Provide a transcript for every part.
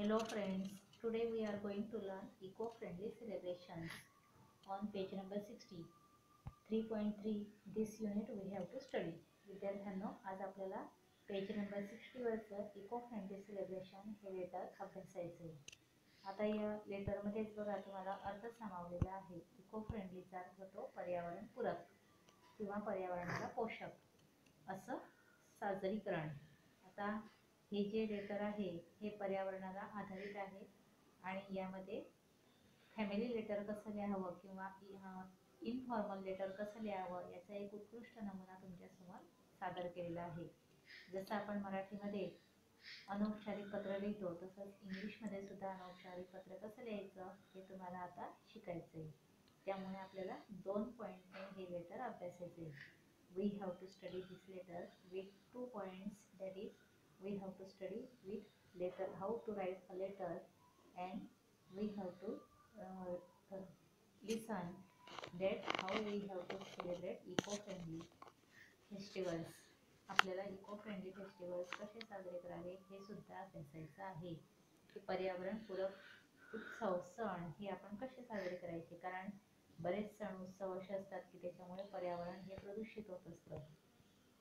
Hello friends, today we are going to learn eco-friendly celebrations on page number 60. 3.3 this unit we have to study. विद्यार्थ्यांनो आज आपल्याला page number 60 वरचं eco friendly celebration हे letter अभ्यासायचं आहे. आता या लेटरमध्येच बघा तुम्हाला अर्थ सामावलेला आहे. इको फ्रेंडलीचा अर्थ होतो पर्यावरणपूरक किंवा पर्यावरणाला पोषक असं साजरीकरण. आता हे जे लेटर आहे हे पर्यावरणाला आधारित आहे आणि यामध्ये फॅमिली लेटर कसं लिहावं किंवा इनफॉर्मल लेटर कसं लिहावं याचा एक उत्कृष्ट नमुना तुमच्यासमोर सादर केलेला आहे. जसं आपण मराठीमध्ये अनौपचारिक पत्र लिहितो तसंच इंग्लिशमध्ये सुद्धा अनौपचारिक पत्र कसं लिहायचं हे तुम्हाला आता शिकायचं आहे. त्यामुळे आपल्याला 2 पॉईंटने हे लेटर अभ्यासायचे आहे. We have to study this letter with 2 points. That is we have to study with letter how to write a letter and we have to listen that how we have to celebrate eco-friendly festivals. आपल्याला eco friendly festivals कसे साजरे करावे हे सुद्धा अभ्यासायचं आहे. की पर्यावरणपूरक उत्सव सण हे आपण कसे साजरे करायचे, कारण बरेच सण उत्सव असे असतात की त्याच्यामुळे पर्यावरण हे प्रदूषित होत असतं.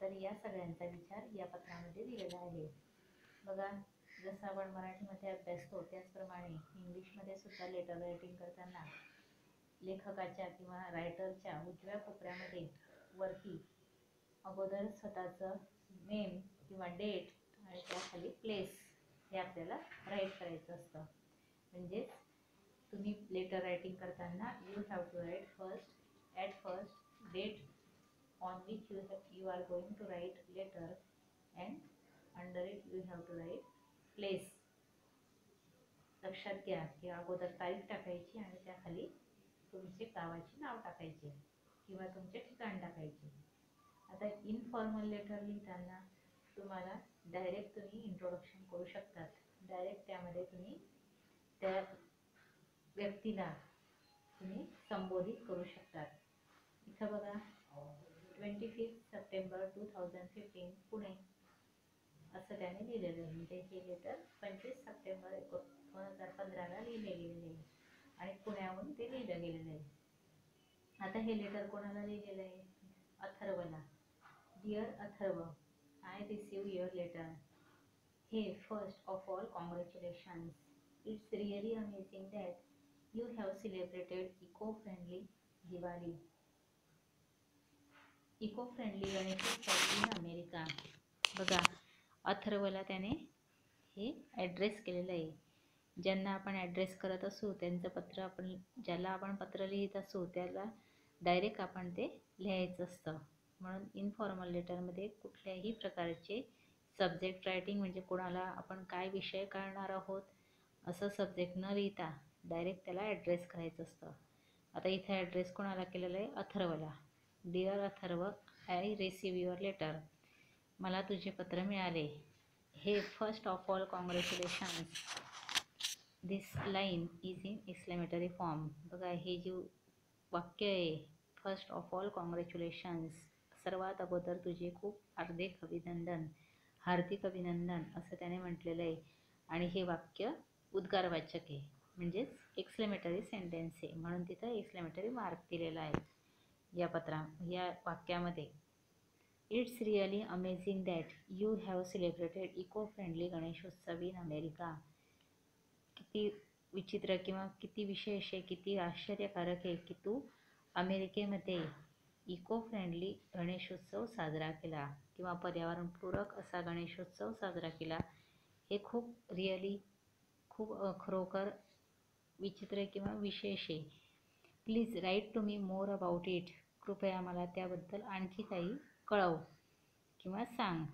तर या सगळ्यांचा विचार या पत्रामध्ये दिलेला आहे. बघा, जसं आपण मराठीमध्ये अभ्यासतो त्याचप्रमाणे इंग्लिशमध्ये सुद्धा लेटर रायटिंग करताना लेखकाच्या किंवा रायटरच्या उजव्या कोपऱ्यामध्ये वरती अगोदर स्वतःचं नेम किंवा डेट आणि त्याखाली प्लेस हे आपल्याला राईट करायचं असतं. म्हणजेच तुम्ही लेटर रायटिंग करताना you have to write first date on which you are going to write letter and under it you have to write place. लक्षात घ्या की अगोदर तारीख टाकायची आणि त्याखाली तुमचे गावाचे नाव टाकायचे किंवा तुमचे ठिकाण टाकायचे. आता इनफॉर्मल लेटर लिहिताना तुम्हाला डायरेक्ट तुम्ही इंट्रोडक्शन करू शकतात. डायरेक्ट त्यामध्ये तुम्ही त्या व्यक्तीला तुम्ही संबोधित करू शकतात. इथं बघा 25 सप्टेंबर 2015 पुणे असं त्याने लिहिलेलं आहे. म्हणजे हे लेटर 25 सप्टेंबर 2015ला लिहिले गेलेले आहे आणि पुण्याहून ते लिहिलं गेलेलं आहे. आता हे लेटर कोणाला लिहिलेलं आहे? अथर्वला. Dear Atharva, I receive your letter. हे first of all congratulations. It's really amazing that you have celebrated eco friendly Diwali. Eco friendly Ganeshotsav in America. बघा, अथर्वला त्याने हे ॲड्रेस केलेलं आहे. ज्यांना आपण ॲड्रेस करत असू त्यांचं पत्र आपण ज्याला आपण पत्र लिहित असू त्याला डायरेक्ट आपण ते लिहायचं असतं. म्हणून इनफॉर्मल लेटरमध्ये कुठल्याही प्रकारचे सब्जेक्ट रायटिंग म्हणजे कोणाला आपण काय विषय काढणार आहोत असं सब्जेक्ट न लिहिता डायरेक्ट त्याला ॲड्रेस करायचं असतं. आता इथे ॲड्रेस कोणाला केलेलं आहे? अथर्वला. Dear Atharva, I receive your letter. मला तुझे पत्र मिळाले. हे first of all congratulations. This line is in exclamatory form. बघा, हे जे वाक्य आहे फर्स्ट ऑफ ऑल कॉंग्रॅच्युलेशन्स, सर्वात अगोदर तुझे खूप हार्दिक अभिनंदन, हार्दिक अभिनंदन असं त्याने म्हटलेलं आहे. आणि हे वाक्य उद्गारवाचक आहे म्हणजेच एक्सक्लेमेटरी सेंटेन्स आहे, म्हणून तिथं एक्सक्लेमेटरी मार्क दिलेला आहे या वाक्यामध्ये. It's really amazing that you have celebrated eco friendly Ganeshotsav in America. किती विचित्र किंवा किती विशेष आहे, किती आश्चर्यकारक आहे की तू अमेरिकेमध्ये इको फ्रेंडली गणेशोत्सव साजरा केला किंवा पर्यावरणपूरक असा गणेशोत्सव साजरा केला. हे खूप रिअली खूप खरोखर विचित्र किंवा विशेष आहे. Please write to me more about it. कृपया मला त्याबद्दल आणखी काही कळव किंवा सांग.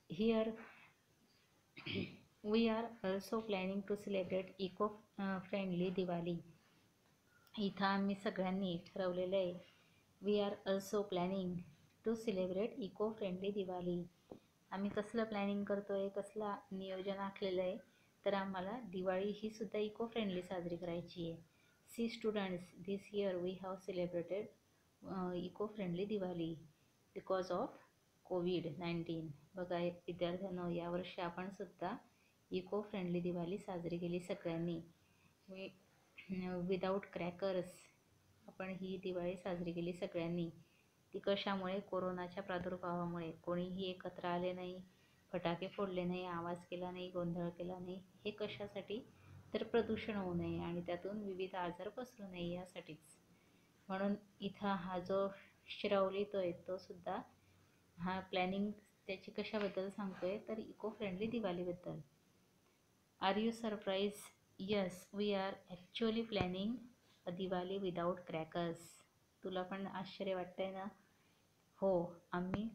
Here we are also planning to celebrate eco friendly Diwali. इथं आम्ही सगळ्यांनी ठरवलेलं आहे. We are also planning to celebrate eco friendly Diwali. आम्ही कसलं प्लॅनिंग करतो आहे, कसलं नियोजन आखलेलं आहे, तर आम्हाला दिवाळी ही सुद्धा इको फ्रेंडली साजरी करायची आहे. See students, this year we have celebrated eco friendly Diwali because of कोविड-19. बघा विद्यार्थ्यांनो, यावर्षी आपण सुद्धा इको फ्रेंडली दिवाळी साजरी केली सगळ्यांनी. विदाऊट क्रॅकर्स आपण ही दिवाळी साजरी केली सगळ्यांनी. ती कशामुळे? कोरोनाच्या प्रादुर्भावामुळे. कोणीही एकत्र आले नाही, फटाके फोडले नाही, आवाज केला नाही, गोंधळ केला नाही. हे कशासाठी? तर प्रदूषण होऊ नये आणि त्यातून विविध आजार पसरू नये यासाठीच. म्हणून इथं हा जो श्राव लिहितोय तो सुद्धा हा प्लॅनिंग त्याची कशाबद्दल सांगतोय? तर इको फ्रेंडली दिवाळीबद्दल. Are you surprise? Yes, we are actually planning a Diwali without crackers. तुला पण आश्चर्य वाटतंय ना? हो, आम्ही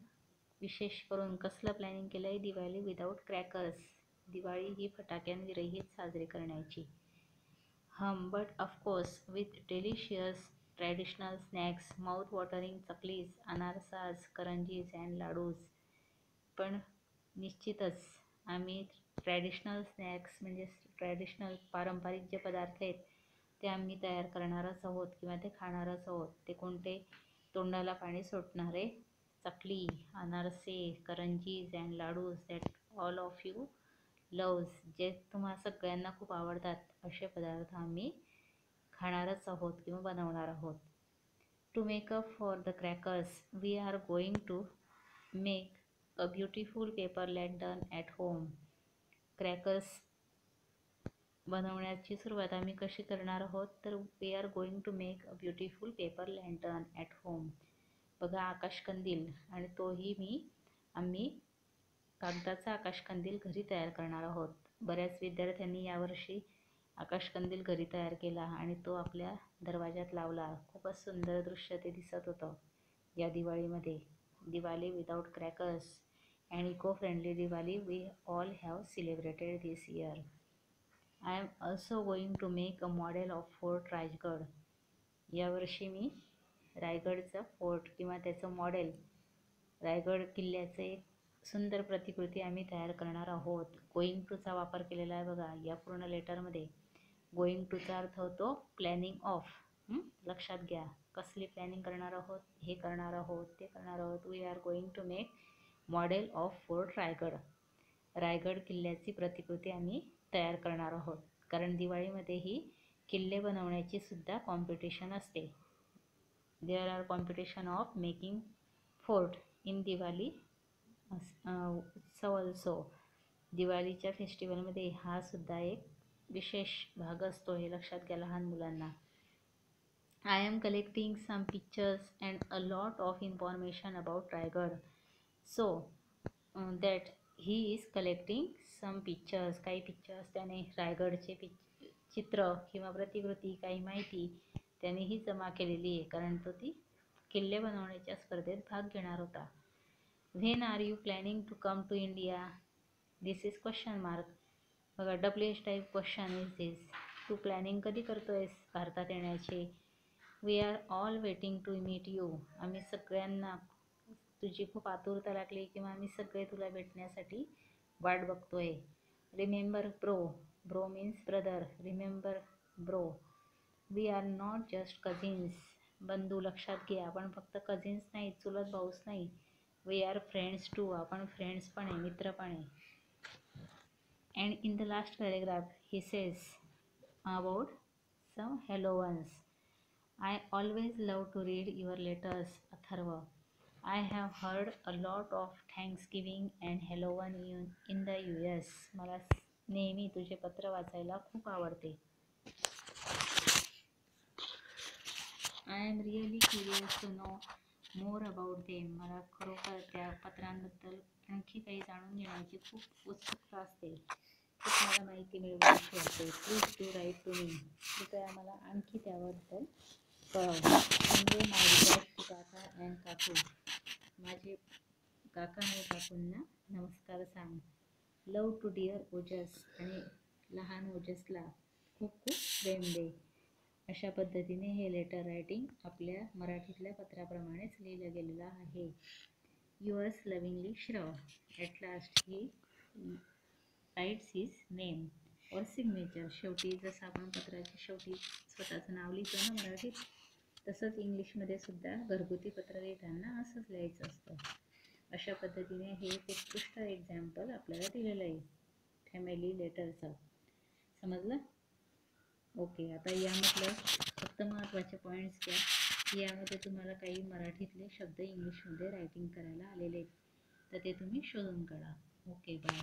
विशेष करून कसलं प्लॅनिंग केलं आहे? Diwali without crackers. दिवाळी ही फटाक्यांविरहित साजरी करण्याची. But of course with delicious traditional snacks, mouth watering chaklis, anarsas, karanjis and ladoos. पण निश्चितच आम्ही ट्रॅडिशनल स्नॅक्स म्हणजे ट्रॅडिशनल पारंपरिक जे पदार्थ आहेत ते आम्ही तयार करणारच आहोत किंवा ते खाणारच आहोत. ते कोणते? तोंडाला पाणी सुटणारे चकली, अनारसे, karanjis and ladoos that all of you loves, जे तुम्हा सगळ्यांना खूप आवडतात असे पदार्थ आम्ही खाणारच आहोत किंवा बनवणार आहोत. To make up for the crackers we are going to make a beautiful paper lantern at home. Crackers बनवण्याची सुरुवात आम्ही कशी करणार आहोत? तर we are going to make a beautiful paper lantern at home. बघा, आकाशकंदील, आणि तोही आम्ही कागदाचा आकाशकंदील घरी तयार करणार आहोत. बऱ्याच विद्यार्थ्यांनी यावर्षी आकाशकंदील घरी तयार केला आणि तो आपल्या दरवाजात लावला. खूपच सुंदर दृश्य ते दिसत होतं या दिवाळीमध्ये. Diwali without crackers and eco friendly Diwali we all have celebrated this year. I am also going to make a model of fort Rajgad. यावर्षी मी रायगडचा फोर्ट किंवा त्याचं मॉडेल, रायगड किल्ल्याचं एक सुंदर प्रतिकृती आम्ही तयार करणार आहोत. गोईंग टूचा वापर केलेला आहे बघा या पूर्ण लेटरमध्ये. गोईंग टूचा अर्थ होतो प्लॅनिंग ऑफ. लक्षात घ्या, कसली प्लॅनिंग करणार आहोत? हे करणार आहोत, ते करणार आहोत. We are going to make model of fort Raigad. Raigad किल्ल्याची प्रतिकृती आम्ही तयार करणार आहोत. कारण दिवाळीमध्येही किल्ले बनवण्याची सुद्धा कॉम्पिटिशन असते. There are competition of making fort in Diwali utsav also. दिवाळीच्या फेस्टिवलमध्ये हा सुद्धा एक विशेष भाग असतो, हे लक्षात घ्या लहान मुलांना. I am collecting some pictures and a lot of information about Raigad. So that he is collecting some pictures. काही पिक्चर्स त्याने रायगडचे चित्र किंवा प्रतिकृती, काही माहिती त्यानेही जमा केलेली आहे, कारण तो ती किल्ले बनवण्याच्या स्पर्धेत भाग घेणार होता. When are you planning to come to India? This is question mark. बघा, WH type question is this. तू प्लॅनिंग कधी करतोयस भारतात येण्याचे? We are all waiting to meet you. आम्ही सगळ्यांना तुझी खूप आतुरता लागली किंवा आम्ही सगळे तुला भेटण्यासाठी वाट बघतोय. Remember bro. Bro means brother. Remember bro. We are not just cousins. बंधू. लक्षात घ्या, आपण फक्त कझिन्स नाही, चुलत भाऊच नाही. We are friends too. आपण फ्रेंड्स पण आहे, मित्र पण आहे. And in the last paragraph he says about some Halloweens. I always love to read your letters Atharva. I have heard a lot of Thanksgiving and Halloween in the US. मला नेहमी तुझे पत्र वाचायला खूप आवडते. I am really curious to know more about them. मला खरोखर त्या पत्रांबद्दल आणखी काही जाणून घेण्याची खूप उत्सुकता असते. खूप मला माहिती मिळवायची असते. Please do write to me. कृपया मला आणखी त्याबद्दल कळव. म्हणजे my regards to kaka and kaku. माझे काका आणि काकूंना नमस्कार सांग. Love to dear Ojas. आणि लहान ओजसला खूप खूप प्रेम दे. अशा पद्धतीने हे लेटर रायटिंग आपल्या मराठीतल्या पत्राप्रमाणेच लिहिलं गेलेलं आहे. Yours lovingly Shrav. At last he writes his name और सिग्नेचर. शेवटी जसं आपण पत्राच्या शेवटी स्वतःचं नाव लिहितो ना मराठीत, तसंच इंग्लिशमध्ये सुद्धा घरगुती पत्र लिहिताना असंच लिहायचं असतं. अशा पद्धतीने हे एक उत्कृष्ट एक्झाम्पल आपल्याला दिलेलं आहे. फॅमिली लेटरचं. समजलं? ओके. आता यामधलं फक्त महत्त्वाचे पॉईंट्स घ्या. यामध्ये तुम्हाला काही मराठीतले शब्द इंग्लिशमध्ये रायटिंग करायला आलेले आहेत, तर ते तुम्ही शोधून काढा. Okay, bye.